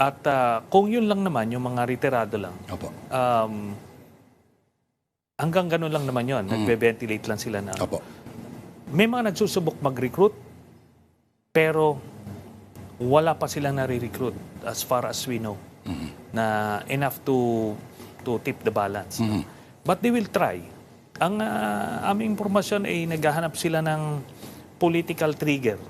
At kung yun lang naman, yung mga retirado lang, Opo. hanggang ganun lang naman yun. Nagbe-ventilate lang sila na. Opo. May mga nagsusubok mag-recruit, pero wala pa silang nare-recruit as far as we know na enough to tip the balance. But they will try. Ang aming impormasyon ay naghahanap sila ng political trigger.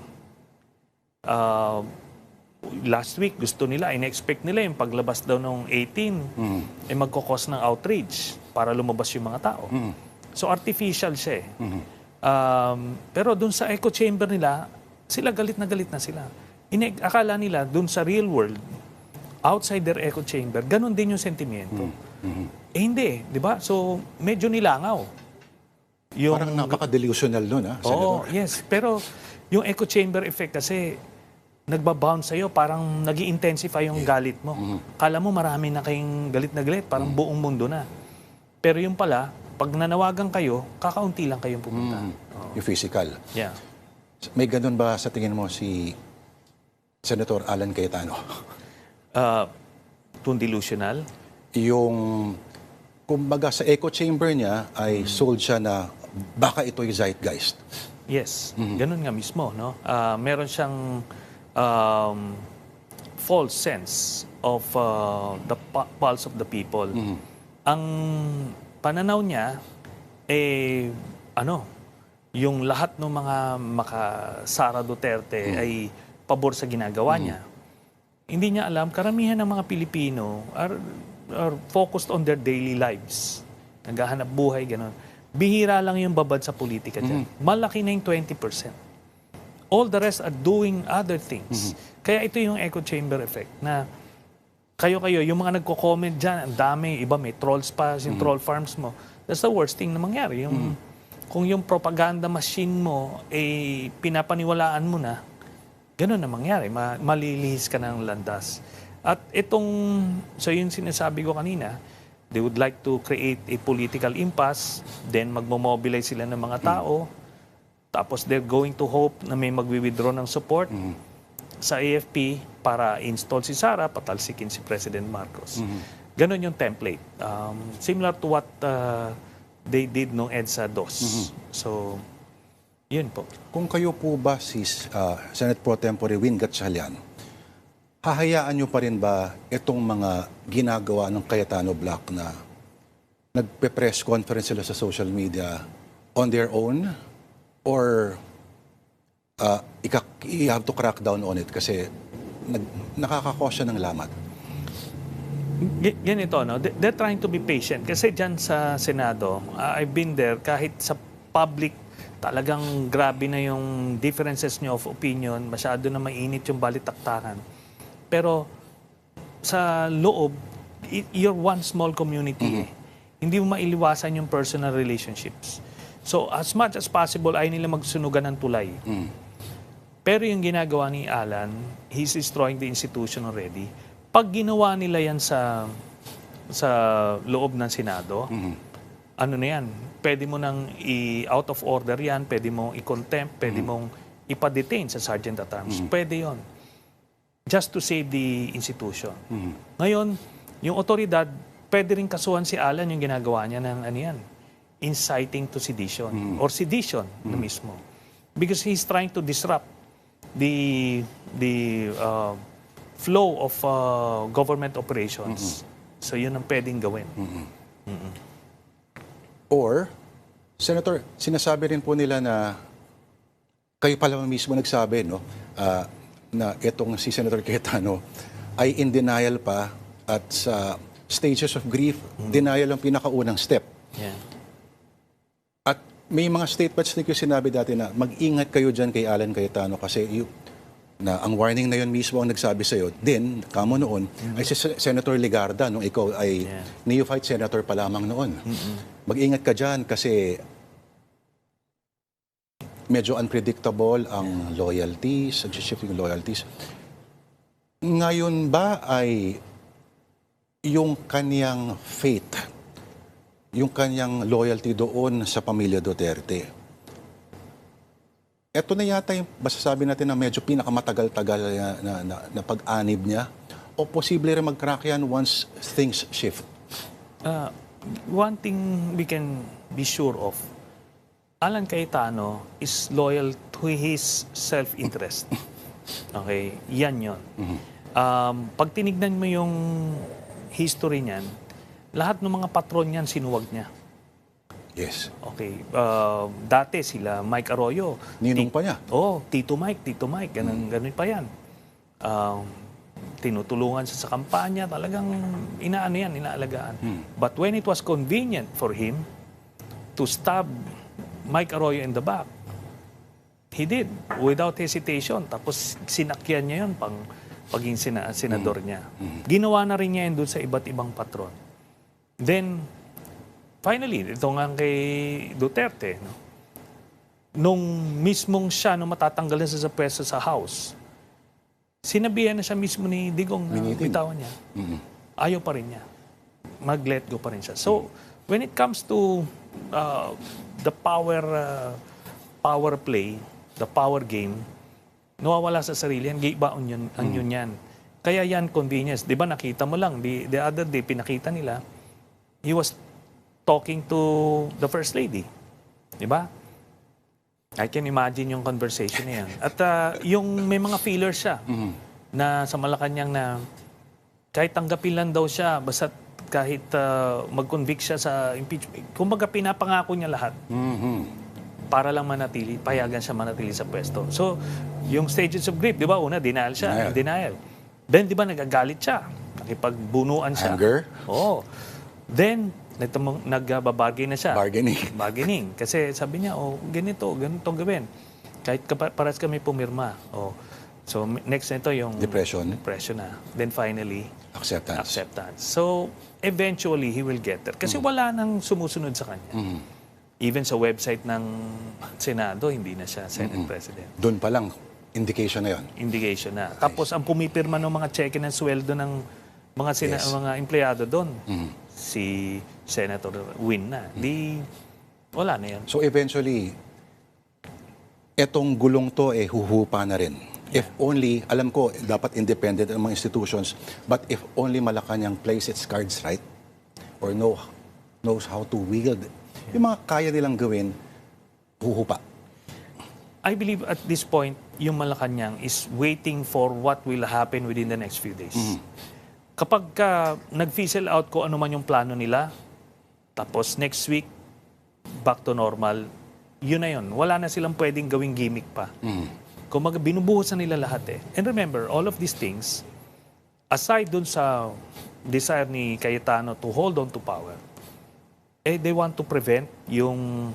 Last week, gusto nila, in-expect nila yung paglabas daw ng 18, ay magkakos ng outrage para lumabas yung mga tao. So artificial siya eh. Pero dun sa echo chamber nila, sila galit na sila. Akala nila dun sa real world, outside their echo chamber, ganun din yung sentimiento. Eh hindi, di ba? So medyo nilangaw. Yung, Parang napaka-delusional nun, ha, oh, Senator? yes. Pero yung echo chamber effect kasi nagbabounce sa'yo, parang nag-i-intensify yung galit mo. Kala mo marami na kayong galit na galit, parang buong mundo na. Pero yung pala, pag nanawagan kayo, kakaunti lang kayong pumunta. Yung physical. Yeah. May ganun ba sa tingin mo si Senator Alan Cayetano? Too delusional? Yung, kumbaga sa echo chamber niya ay sold siya na baka ito'y zeitgeist. Yes, ganun nga mismo, no? Meron siyang false sense of the pulse of the people. Ang pananaw niya yung lahat ng mga maka-Sara Duterte ay pabor sa ginagawa niya. Hindi niya alam, karamihan ng mga Pilipino are focused on their daily lives. Naghahanap buhay, gano'n. Bihira lang yung babad sa politika dyan. Malaki na yung 20%. All the rest are doing other things. Kaya ito yung echo chamber effect na kayo, yung mga nagko-comment dyan, ang dami, iba may trolls pa, yung troll farms mo. That's the worst thing na mangyari. Kung yung propaganda machine mo, pinapaniwalaan mo na, ganun na mangyari. Malilihis ka ng landas. At so yung sinasabi ko kanina, they would like to create a political impasse, then magmo-mobilize sila ng mga tao, tapos they're going to hope na may magwi-withdraw ng support sa AFP para install si Sara, patalsikin si President Marcos. Ganon yung template. Similar to what they did nung EDSA DOS. So, yun po. Kung kayo po ba si Senate Pro Tempore Win Gatchalian, hahayaan nyo pa rin ba itong mga ginagawa ng Cayetano Block na nagpe-press conference sila sa social media on their own? Or you have to crack down on it kasi nakakakosya ng lamat? Ganito, no? They're trying to be patient. Kasi dyan sa Senado, I've been there, kahit sa public, talagang grabe na yung differences nyo of opinion, masyado na mainit yung balitaktakan. Pero sa loob, you're one small community. Hindi mo mailiwasan yung personal relationships. So as much as possible, ay nila magsunugan ng tulay. Pero yung ginagawa ni Alan, he's destroying the institution already. Pag ginawa nila yan sa loob ng Senado, ano na yan, pwede mo nang out of order yan, pwede mo i-contempt, pwede mong ipa-detain sa Sergeant at Arms. Pwede yon, just to save the institution. Ngayon, yung otoridad, pwede rin kasuhan si Alan yung ginagawa niya ng ano yan, inciting to sedition or sedition na mismo. Because he's trying to disrupt the flow of government operations. So yun ang pwedeng gawin. Or, Senator, sinasabi rin po nila na kayo pala mismo nagsabi, no, na itong si Senator Cayetano ay in denial pa at sa stages of grief, denial ang pinakaunang step. Yeah. At may mga statements na kayo sinabi dati na mag-ingat kayo dyan kay Alan Cayetano kasi na ang warning na yun mismo ang nagsabi sa'yo. Then, kamo noon, ay si Senator Legarda, nung ikaw ay neophyte senator pa lamang noon. Mag-ingat ka dyan kasi medyo unpredictable ang loyalties, shifting loyalties. Ngayon ba ay yung kanyang faith, yung kanyang loyalty doon sa pamilya Duterte, ito na yata yung masasabi natin na medyo pinakamatagal-tagal na pag-anib niya? O posible rin mag-crack yan once things shift? One thing we can be sure of, Alan Cayetano is loyal to his self-interest. Okay, yan yon. Pag tinignan mo yung history niyan, lahat ng mga patron niyan sinuwag niya. Yes. Okay, dati sila Mike Arroyo. Ninong pa niya. Tito Mike, ganun pa yan. Tinutulungan siya sa kampanya, talagang inaalagaan. But when it was convenient for him to stab Mike Arroyo in the back, he did, without hesitation. Tapos sinakyan niya yun paging senador niya. Ginawa na rin niya yun doon sa iba't ibang patron. Then, finally, ito nga kay Duterte, no? Nung mismong siya, nung matatanggalan siya sa pwesto sa House, sinabihan na siya mismo ni Digong na bitawan niya. Ayaw pa rin niya. Mag-let go pa rin siya. So, when it comes to the power play, the power game, nawawala sa sarili yan, gibaon yun, ang yun yan. Kaya yan convenience. Di ba nakita mo lang, the other day, pinakita nila, he was talking to the First Lady. Di ba? I can imagine yung conversation na yan. At yung may mga feelers siya na sa Malacanang na kahit tanggapin lang daw siya, basta kahit mag-convict siya sa impeachment, kumbaga pinapangako niya lahat para lang manatili, payagan siya manatili sa pwesto. So, yung stages of grief, di ba? Una, denial siya. Denial. Then, di ba, nagagalit siya. Nakipagbunuan siya. Anger? Oo. Then, nagbabargain na siya. Bargaining. Kasi sabi niya, ganito gawin. Kahit paras kami pumirma. So, next nito yung Depression na. Then finally, acceptance. So, eventually, he will get there. Kasi wala nang sumusunod sa kanya. Even sa website ng Senado, hindi na siya Senate President. Doon pa lang, indication na yon. Indication na. Tapos, ang pumipirma ng mga cheque ng sweldo ng mga mga empleyado doon, si Senator Win na. Wala na yan. So eventually, etong gulong to huhupa na rin. If only, alam ko, dapat independent ang mga institutions, but if only Malacanang plays its cards right, or knows how to wield, yung mga kaya nilang gawin, huhupa. I believe at this point, yung Malacanang is waiting for what will happen within the next few days. Kapag nag-fizzle out ko ano man yung plano nila, tapos next week, back to normal, yun na yun. Wala na silang pwedeng gawing gimmick pa. Kung binubuhusan nila lahat And remember, all of these things, aside dun sa desire ni Cayetano to hold on to power, they want to prevent yung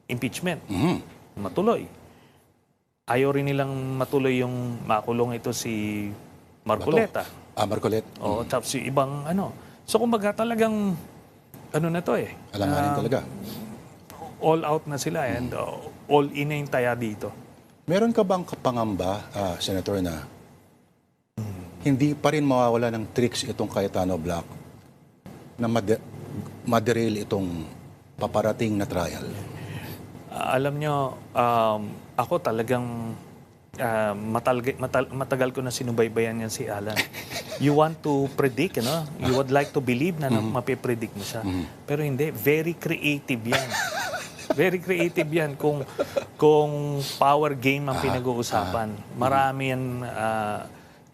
impeachment. Matuloy. Ayaw rin nilang matuloy yung makulong ito si Marcoleta. Marcoleta. Tapos yung ibang So kumbaga talagang na to Alanganin talaga. All out na sila and all in na yung taya dito. Meron ka bang kapangamba, Senator, na hindi pa rin mawawala ng tricks itong Cayetano Black na maderail itong paparating na trial? Alam nyo, ako talagang matagal ko na sinubaybayan yan si Alan. You want to predict, you would like to believe na mapipredict mo siya. Pero hindi, very creative yan. Very creative yan kung power game ang pinag-uusapan. Marami yan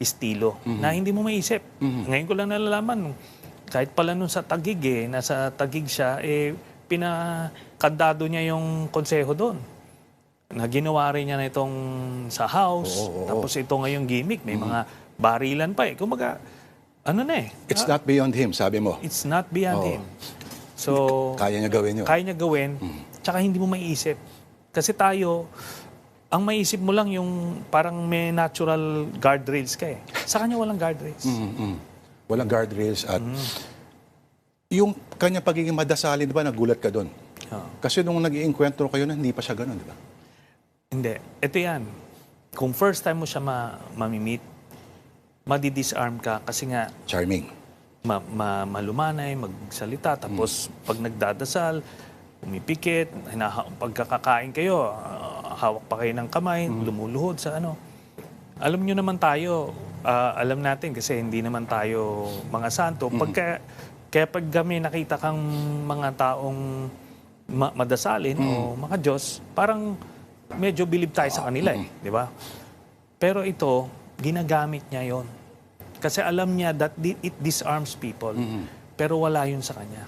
estilo na hindi mo maisip. Ngayon ko lang nalalaman, kahit pala nun sa Taguig nasa Taguig siya, pinakandado niya yung konseho doon. Na ginawa rin niya na itong sa House, tapos ito ngayong gimmick, may mga barilan pa Kumbaga, It's not beyond him, sabi mo. It's not beyond him. So, kaya niya gawin yun. Kaya niya gawin, tsaka hindi mo maiisip. Kasi tayo, ang maiisip mo lang yung parang may natural guardrails ka Sa kanya walang guardrails. Walang guardrails at yung kanya pagiging madasalin, di ba, nagulat ka doon? Kasi nung nag-iinkwentro kayo na, hindi pa siya ganun, di ba? Hindi. Ito yan. Kung first time mo siya mamimit, madi-disarm ka kasi nga Charming. malumanay, magsalita, tapos pag nagdadasal, umipikit, pagkakakain kayo, hawak pa kayo ng kamay, lumuluhod sa Alam nyo naman tayo, alam natin kasi hindi naman tayo mga santo. Kaya pag kami nakita kang mga taong madasalin o mga Diyos, parang medyo believe tayo sa kanila eh, di ba? Pero ito, ginagamit niya yon. Kasi alam niya that it disarms people. Pero wala yun sa kanya.